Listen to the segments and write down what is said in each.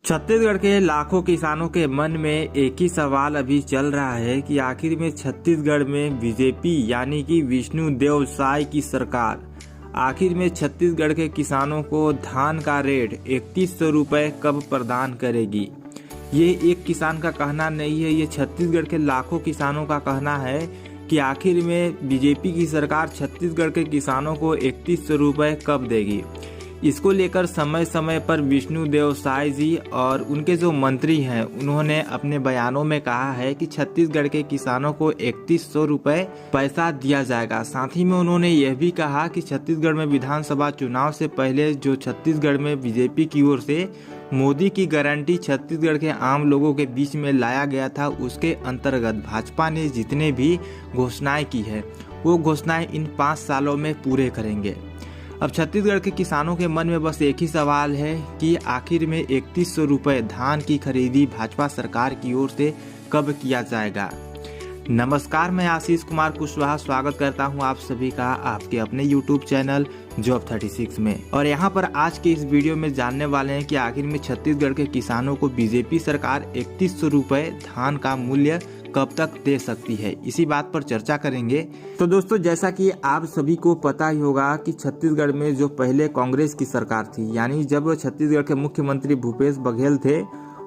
छत्तीसगढ़ के लाखों किसानों के मन में एक ही सवाल अभी चल रहा है कि आखिर में छत्तीसगढ़ में बीजेपी यानी कि विष्णुदेव साय की सरकार आखिर में छत्तीसगढ़ के किसानों को धान का रेट 3100 रुपये कब प्रदान करेगी। ये एक किसान का कहना नहीं है, ये छत्तीसगढ़ के लाखों किसानों का कहना है कि आखिर में बीजेपी की सरकार छत्तीसगढ़ के किसानों को 3100 रुपये कब देगी। इसको लेकर समय समय पर विष्णुदेव साय जी और उनके जो मंत्री हैं उन्होंने अपने बयानों में कहा है कि छत्तीसगढ़ के किसानों को 3100 रुपये पैसा दिया जाएगा। साथ ही में उन्होंने यह भी कहा कि छत्तीसगढ़ में विधानसभा चुनाव से पहले जो छत्तीसगढ़ में बीजेपी की ओर से मोदी की गारंटी छत्तीसगढ़ के आम लोगों के बीच में लाया गया था, उसके अंतर्गत भाजपा ने जितने भी घोषणाएं की है वो घोषणाएं इन 5 सालों में पूरे करेंगे। अब छत्तीसगढ़ के किसानों के मन में बस एक ही सवाल है कि आखिर में 3100 रुपये धान की खरीदी भाजपा सरकार की ओर से कब किया जाएगा। नमस्कार, मैं आशीष कुमार कुशवाहा स्वागत करता हूं आप सभी का आपके अपने YouTube चैनल जॉब 36 में। और यहां पर आज के इस वीडियो में जानने वाले हैं कि आखिर में छत्तीसगढ़ के किसानों को बीजेपी सरकार 3100 रुपये धान का मूल्य कब तक दे सकती है, इसी बात पर चर्चा करेंगे। तो दोस्तों, जैसा कि आप सभी को पता ही होगा कि छत्तीसगढ़ में जो पहले कांग्रेस की सरकार थी, यानी जब छत्तीसगढ़ के मुख्यमंत्री भूपेश बघेल थे,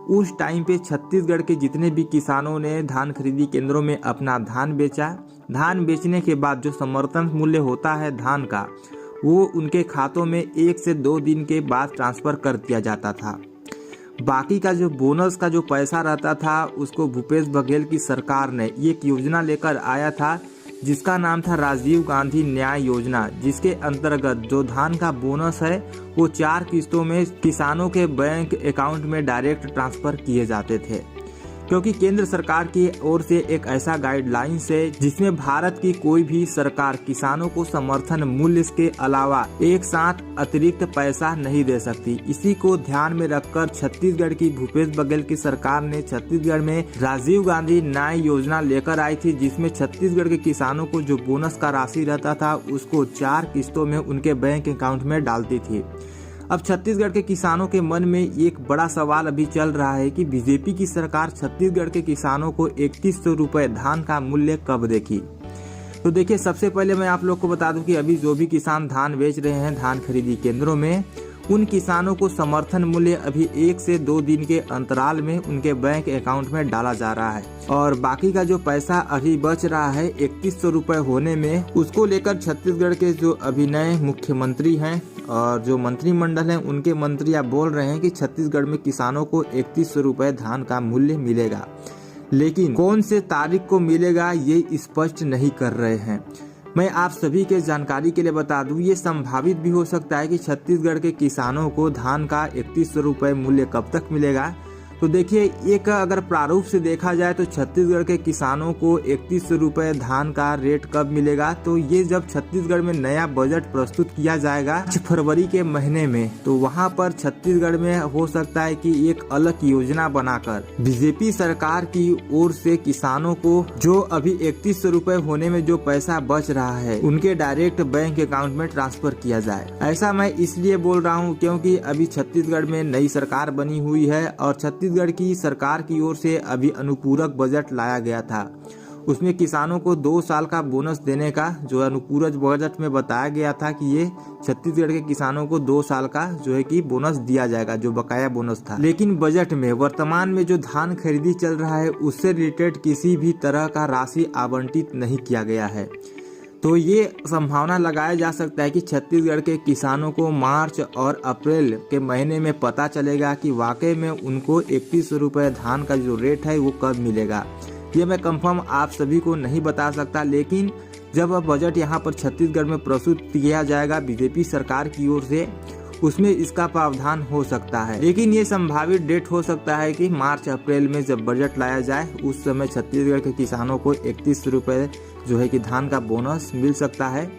उस टाइम पे छत्तीसगढ़ के जितने भी किसानों ने धान खरीदी केंद्रों में अपना धान बेचा, धान बेचने के बाद जो समर्थन मूल्य होता है धान का, वो उनके खातों में 1 से 2 दिन के बाद ट्रांसफर कर दिया जाता था। बाकी का जो बोनस का जो पैसा रहता था उसको भूपेश बघेल की सरकार ने एक योजना लेकर आया था जिसका नाम था राजीव गांधी न्याय योजना, जिसके अंतर्गत जो धान का बोनस है वो 4 किस्तों में किसानों के बैंक अकाउंट में डायरेक्ट ट्रांसफर किए जाते थे। क्योंकि केंद्र सरकार की ओर से एक ऐसा गाइडलाइंस है जिसमें भारत की कोई भी सरकार किसानों को समर्थन मूल्य के अलावा एक साथ अतिरिक्त पैसा नहीं दे सकती। इसी को ध्यान में रखकर छत्तीसगढ़ की भूपेश बघेल की सरकार ने छत्तीसगढ़ में राजीव गांधी न्याय योजना लेकर आई थी, जिसमें छत्तीसगढ़ के किसानों को जो बोनस का राशि रहता था उसको 4 किस्तों में उनके बैंक अकाउंट में डालती थी। अब छत्तीसगढ़ के किसानों के मन में एक बड़ा सवाल अभी चल रहा है कि बीजेपी की सरकार छत्तीसगढ़ के किसानों को 3100 रुपये धान का मूल्य कब देगी। तो देखिए, सबसे पहले मैं आप लोग को बता दूं कि अभी जो भी किसान धान बेच रहे हैं धान खरीदी केंद्रों में, उन किसानों को समर्थन मूल्य अभी 1 से 2 दिन के अंतराल में उनके बैंक अकाउंट में डाला जा रहा है और बाकी का जो पैसा अभी बच रहा है 3100 रुपये होने में, उसको लेकर छत्तीसगढ़ के जो अभी नए मुख्यमंत्री हैं और जो मंत्रिमंडल हैं उनके मंत्री आप बोल रहे हैं कि छत्तीसगढ़ में किसानों को 3100 रुपये धान का मूल्य मिलेगा, लेकिन कौन से तारीख को मिलेगा ये स्पष्ट नहीं कर रहे हैं। मैं आप सभी के जानकारी के लिए बता दूं, ये संभावित भी हो सकता है कि छत्तीसगढ़ के किसानों को धान का 3100 रुपये मूल्य कब तक मिलेगा। तो देखिए, एक अगर प्रारूप से देखा जाए तो छत्तीसगढ़ के किसानों को 3100 रुपये धान का रेट कब मिलेगा, तो ये जब छत्तीसगढ़ में नया बजट प्रस्तुत किया जाएगा फरवरी के महीने में, तो वहां पर छत्तीसगढ़ में हो सकता है कि एक अलग योजना बनाकर बीजेपी सरकार की ओर से किसानों को जो अभी 3100 रुपये होने में जो पैसा बच रहा है उनके डायरेक्ट बैंक अकाउंट में ट्रांसफर किया जाए। ऐसा मैं इसलिए बोल रहा हूँ क्योंकि अभी छत्तीसगढ़ में नई सरकार बनी हुई है और छत्तीसगढ़ की सरकार की ओर से अभी अनुपूरक बजट लाया गया था। उसमें किसानों को 2 साल का बोनस देने का जो अनुपूरक बजट में बताया गया था कि ये छत्तीसगढ़ के किसानों को 2 साल का जो है कि बोनस दिया जाएगा, जो बकाया बोनस था। लेकिन बजट में वर्तमान में जो धान खरीदी चल रहा है उससे रिलेटेड किसी भी तरह का राशि आवंटित नहीं किया गया है। तो ये संभावना लगाया जा सकता है कि छत्तीसगढ़ के किसानों को मार्च और अप्रैल के महीने में पता चलेगा कि वाकई में उनको 3100 रुपये धान का जो रेट है वो कब मिलेगा। ये मैं कंफर्म आप सभी को नहीं बता सकता, लेकिन जब बजट यहाँ पर छत्तीसगढ़ में प्रस्तुत किया जाएगा बीजेपी सरकार की ओर से, उसमें इसका प्रावधान हो सकता है। लेकिन ये संभावित डेट हो सकता है कि मार्च अप्रैल में जब बजट लाया जाए उस समय छत्तीसगढ़ के किसानों को 3100 रुपये जो है कि धान का बोनस मिल सकता है।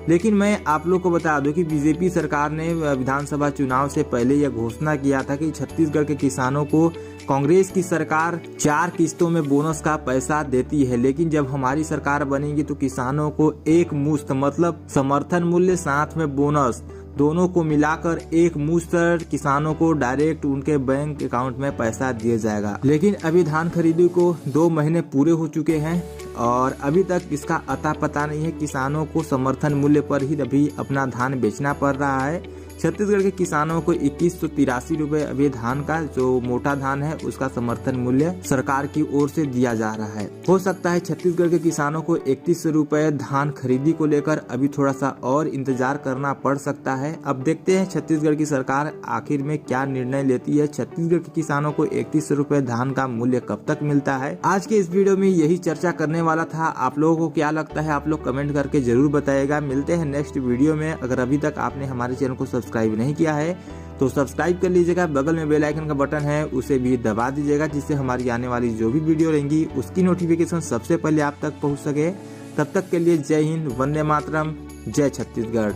लेकिन मैं आप लोग को बता दूं कि बीजेपी सरकार ने विधानसभा चुनाव से पहले यह घोषणा किया था कि छत्तीसगढ़ के किसानों को कांग्रेस की सरकार 4 किस्तों में बोनस का पैसा देती है, लेकिन जब हमारी सरकार बनेगी तो किसानों को एक मुश्त मतलब समर्थन मूल्य साथ में बोनस दोनों को मिलाकर एक मुश्त किसानों को डायरेक्ट उनके बैंक अकाउंट में पैसा दिया जाएगा। लेकिन अभी धान खरीदी को 2 महीने पूरे हो चुके हैं और अभी तक इसका अता पता नहीं है। किसानों को समर्थन मूल्य पर ही अभी अपना धान बेचना पड़ रहा है। छत्तीसगढ़ के किसानों को 2183 रुपए अभी धान का जो मोटा धान है उसका समर्थन मूल्य सरकार की ओर से दिया जा रहा है। हो सकता है छत्तीसगढ़ के किसानों को 3100 रुपए धान खरीदी को लेकर अभी थोड़ा सा और इंतजार करना पड़ सकता है। अब देखते हैं छत्तीसगढ़ की सरकार आखिर में क्या निर्णय लेती है। छत्तीसगढ़ के किसानों को 3100 रुपए धान का मूल्य कब तक मिलता है। आज के इस वीडियो में यही चर्चा करने वाला था। आप लोगों को क्या लगता है आप लोग कमेंट करके जरूर बताइएगा। मिलते हैं नेक्स्ट वीडियो में। अगर अभी तक आपने हमारे चैनल को सब्सक्राइब नहीं किया है तो सब्सक्राइब कर लीजिएगा। बगल में बेल आइकन का बटन है उसे भी दबा दीजिएगा, जिससे हमारी आने वाली जो भी वीडियो रहेंगी उसकी नोटिफिकेशन सबसे पहले आप तक पहुंच सके। तब तक के लिए जय हिंद, वंदे मातरम, जय छत्तीसगढ़।